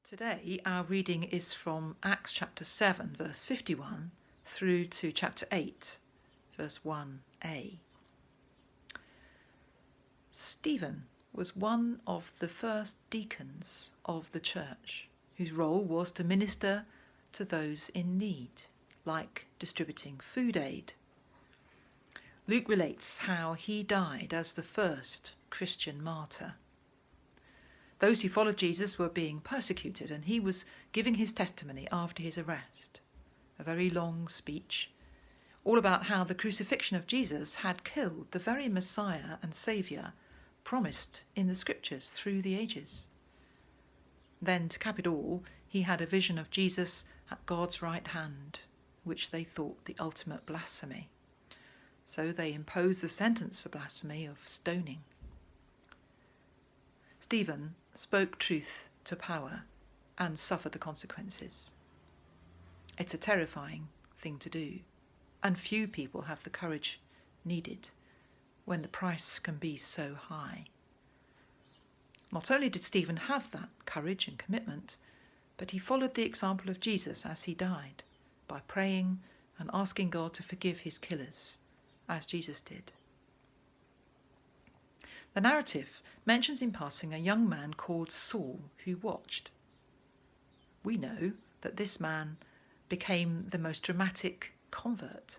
Today our reading is from Acts chapter 7 verse 51 through to chapter 8 verse 1a. Stephen was one of the first deacons of the church, whose role was to minister to those in need, like distributing food aid. Luke relates how he died as the first Christian martyr. Those who followed Jesus were being persecuted, and he was giving his testimony after his arrest. A very long speech, all about how the crucifixion of Jesus had killed the very Messiah and Saviour promised in the Scriptures through the ages. Then, to cap it all, he had a vision of Jesus at God's right hand, which they thought the ultimate blasphemy. So they imposed the sentence for blasphemy of stoning. Stephen spoke truth to power and suffered the consequences. It's a terrifying thing to do, and few people have the courage needed when the price can be so high. Not only did Stephen have that courage and commitment, but he followed the example of Jesus as he died, by praying and asking God to forgive his killers, as Jesus did. The narrative mentions in passing a young man called Saul who watched. We know that this man became the most dramatic convert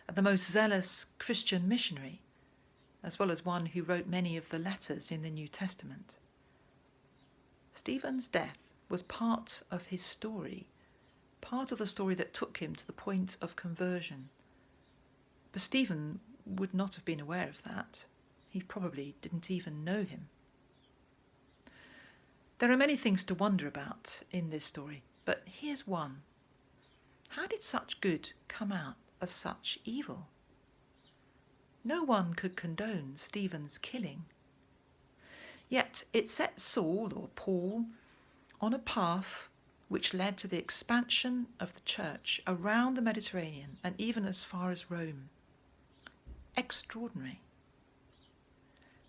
and the most zealous Christian missionary, as well as one who wrote many of the letters in the New Testament. Stephen's death was part of his story, part of the story that took him to the point of conversion. But Stephen would not have been aware of that. He probably didn't even know him. There are many things to wonder about in this story, but here's one. How did such good come out of such evil? No one could condone Stephen's killing. Yet it set Saul, or Paul, on a path which led to the expansion of the church around the Mediterranean and even as far as Rome. Extraordinary.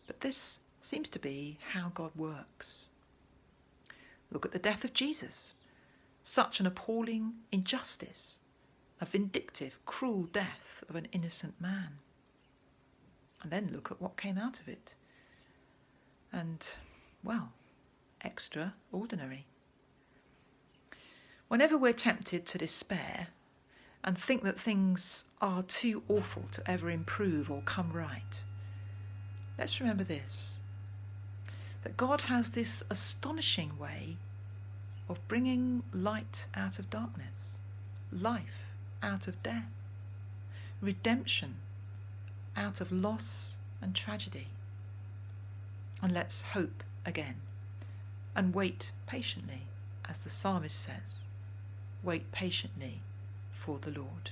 But this seems to be how God works. Look at the death of Jesus. Such an appalling injustice, a vindictive, cruel death of an innocent man. And then look at what came out of it. And, well, extraordinary. Whenever we're tempted to despair and think that things are too awful to ever improve or come right, let's remember this, that God has this astonishing way of bringing light out of darkness, life out of death, redemption out of loss and tragedy. And let's hope again and wait patiently, as the psalmist says, wait patiently for the Lord.